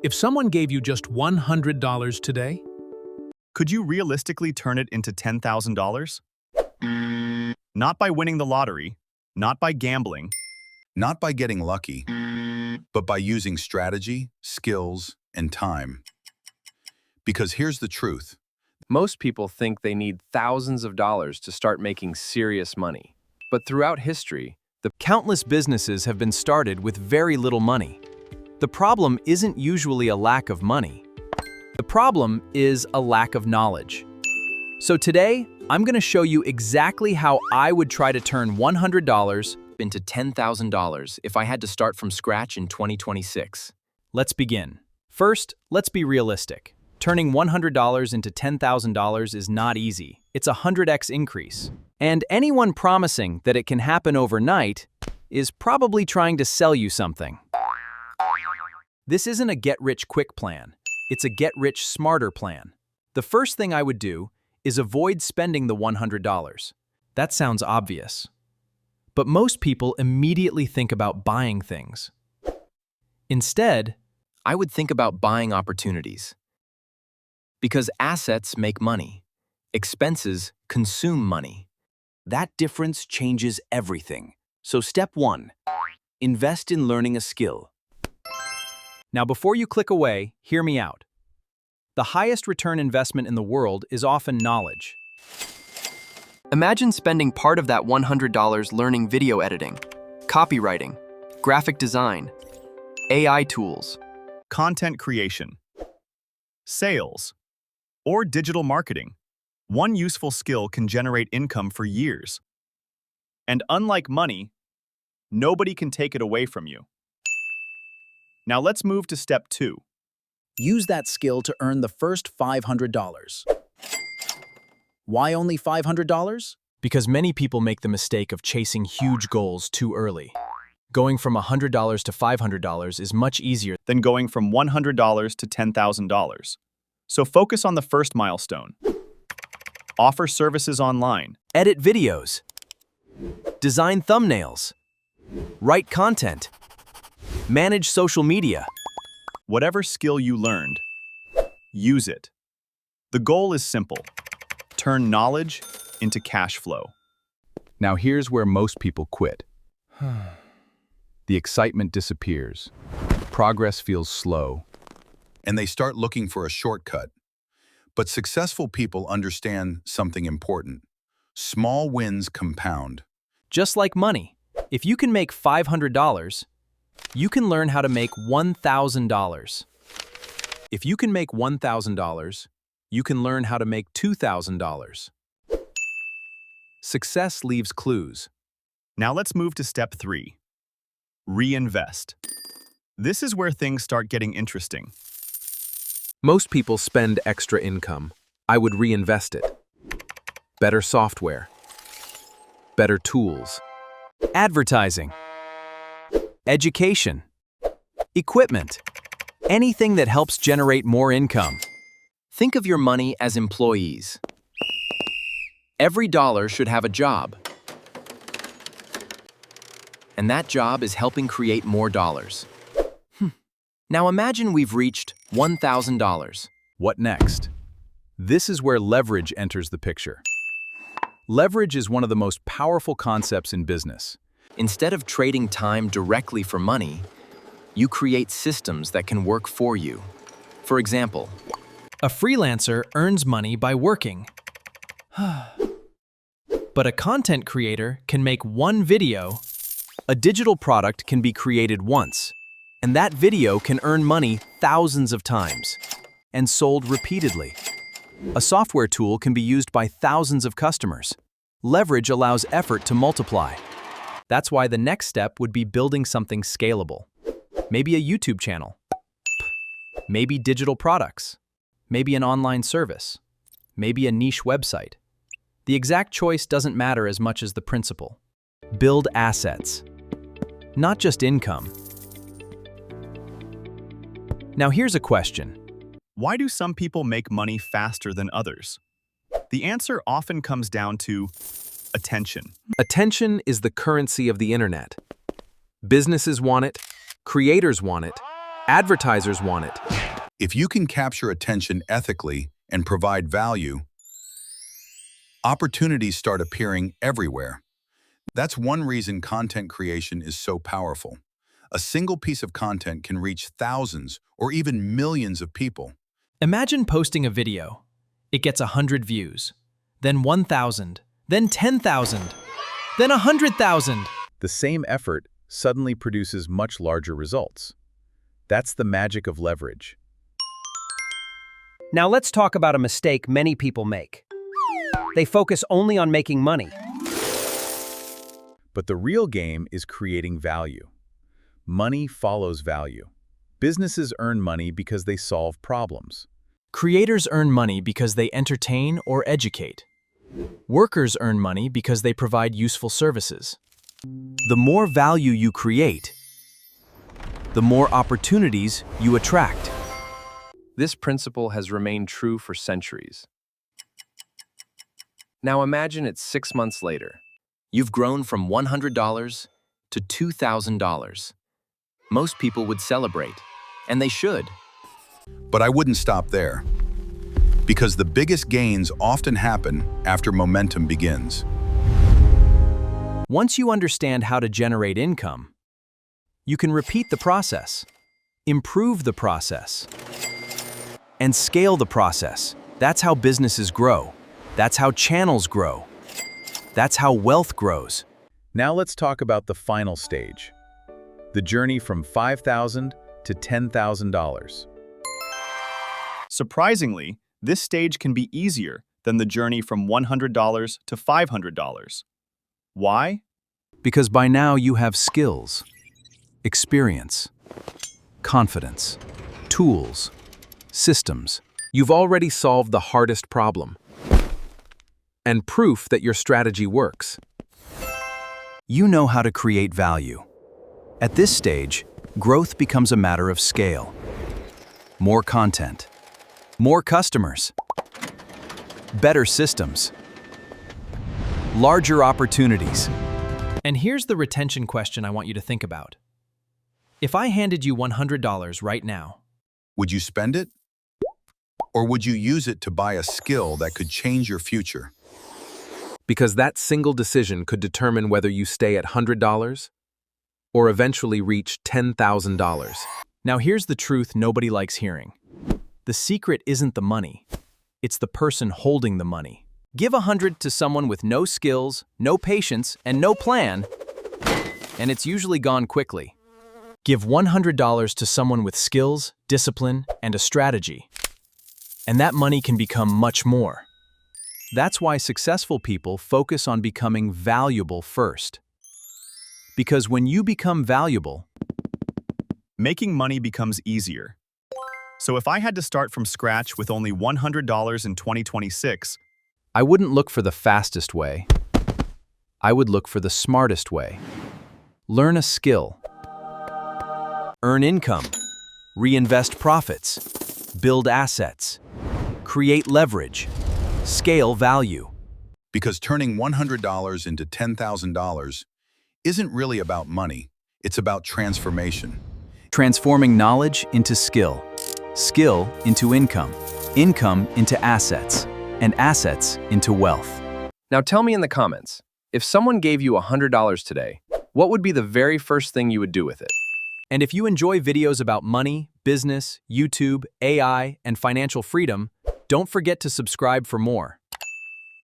If someone gave you just $100 today, Could you realistically turn it into $10,000? Not by winning the lottery, not by gambling. Not by getting lucky, but by using strategy, skills, and time. Because here's the truth. Most people think they need thousands of dollars to start making serious money. But throughout history, the countless businesses have been started with very little money. The problem isn't usually a lack of money. The problem is a lack of knowledge. So today, I'm going to show you exactly how I would try to turn $100 into $10,000 if I had to start from scratch in 2026. Let's begin. First, let's be realistic. Turning $100 into $10,000 is not easy. It's a 100x increase. And anyone promising that it can happen overnight is probably trying to sell you something. This isn't a get-rich-quick plan. It's a get-rich-smarter plan. The first thing I would do is avoid spending the $100. That sounds obvious. But most people immediately think about buying things. Instead, I would think about buying opportunities. Because assets make money. Expenses consume money. That difference changes everything. So step 1, invest in learning a skill. Now before you click away, hear me out. The highest return investment in the world is often knowledge. Imagine spending part of that $100 learning video editing, copywriting, graphic design, AI tools, Content creation, sales, or digital marketing. One useful skill can generate income for years. And unlike money, nobody can take it away from you. Now let's move to step 2. Use that skill to earn the first $500. Why only $500? Because many people make the mistake of chasing huge goals too early. Going from $100 to $500 is much easier Then going from $100 to $10,000. So focus on the first milestone. Offer services online. edit videos, design thumbnails, write content, manage social media. Whatever skill you learned, use it. The goal is simple. Turn knowledge into cash flow. Now here's where most people quit. The excitement disappears. Progress feels slow. And they start looking for a shortcut. But successful people understand something important. Small wins compound. Just like money, if you can make $500, you can learn how to make $1,000. If you can make $1,000, you can learn how to make $2,000. Success leaves clues. Now let's move to step 3. Reinvest. This is where things start getting interesting. Most people spend extra income. I would reinvest it. Better software. Better tools. Advertising. Education. Equipment. Anything that helps generate more income. Think of your money as employees. Every dollar should have a job. And that job is helping create more dollars. Now imagine we've reached $1,000. What next? This is where leverage enters the picture. Leverage is one of the most powerful concepts in business. Instead of trading time directly for money, you create systems that can work for you. For example, a freelancer earns money by working. But a content creator can make one video. A digital product can be created once, and that video can earn money thousands of times and sold repeatedly. A software tool can be used by thousands of customers. Leverage allows effort to multiply. That's why the next step would be building something scalable. Maybe a YouTube channel. Maybe digital products. Maybe an online service. Maybe a niche website. The exact choice doesn't matter as much as the principle. Build assets, not just income. Now here's a question. Why do some people make money faster than others? The answer often comes down to attention. Attention is the currency of the internet. Businesses want it, creators want it, Advertisers want it. If you can capture attention ethically and provide value, opportunities start appearing everywhere. That's one reason content creation is so powerful. A single piece of content can reach thousands or even millions of people. Imagine posting a video. It gets 100 views, then 1,000, then 10,000, then 100,000. The same effort suddenly produces much larger results. That's the magic of leverage. Now let's talk about a mistake many people make. They focus only on making money. But the real game is creating value. Money follows value. Businesses earn money because they solve problems. Creators earn money because they entertain or educate. Workers earn money because they provide useful services. The more value you create, the more opportunities you attract. This principle has remained true for centuries. Now imagine it's 6 months later. You've grown from $100 to $2,000. Most people would celebrate, and they should. But I wouldn't stop there, because the biggest gains often happen after momentum begins. Once you understand how to generate income, you can repeat the process, improve the process, and scale the process. That's how businesses grow. That's how channels grow. That's how wealth grows. Now let's talk about the final stage, the journey from $5,000 to $10,000. Surprisingly, this stage can be easier than the journey from $100 to $500. Why? Because by now you have skills, experience, confidence, tools, systems. You've already solved the hardest problem, and proof that your strategy works. You know how to create value. At this stage, growth becomes a matter of scale. More content, more customers, better systems, larger opportunities. And here's the retention question I want you to think about. If I handed you $100 right now, Would you spend it? Or would you use it to buy a skill that could change your future? Because that single decision could determine whether you stay at $100 or eventually reach $10,000. now here's the truth nobody likes hearing. The secret isn't the money. It's the person holding the money. Give 100 to someone with no skills, no patience, and no plan, and it's usually gone quickly. Give $100 to someone with skills, discipline, and a strategy, and that money can become much more. That's why successful people focus on becoming valuable first. Because when you become valuable, Making money becomes easier. So if I had to start from scratch with only $100 in 2026, I wouldn't look for the fastest way. I would look for the smartest way. Learn a skill. Earn income. Reinvest profits. Build assets. Create leverage. Scale value. Because turning $100 into $10,000 isn't really about money, it's about transformation. Transforming knowledge into skill. Skill into income. Income into assets. And assets into wealth. Now tell me in the comments, if someone gave you $100 today, what would be the very first thing you would do with it? And if you enjoy videos about money, business, YouTube, AI, and financial freedom, don't forget to subscribe for more.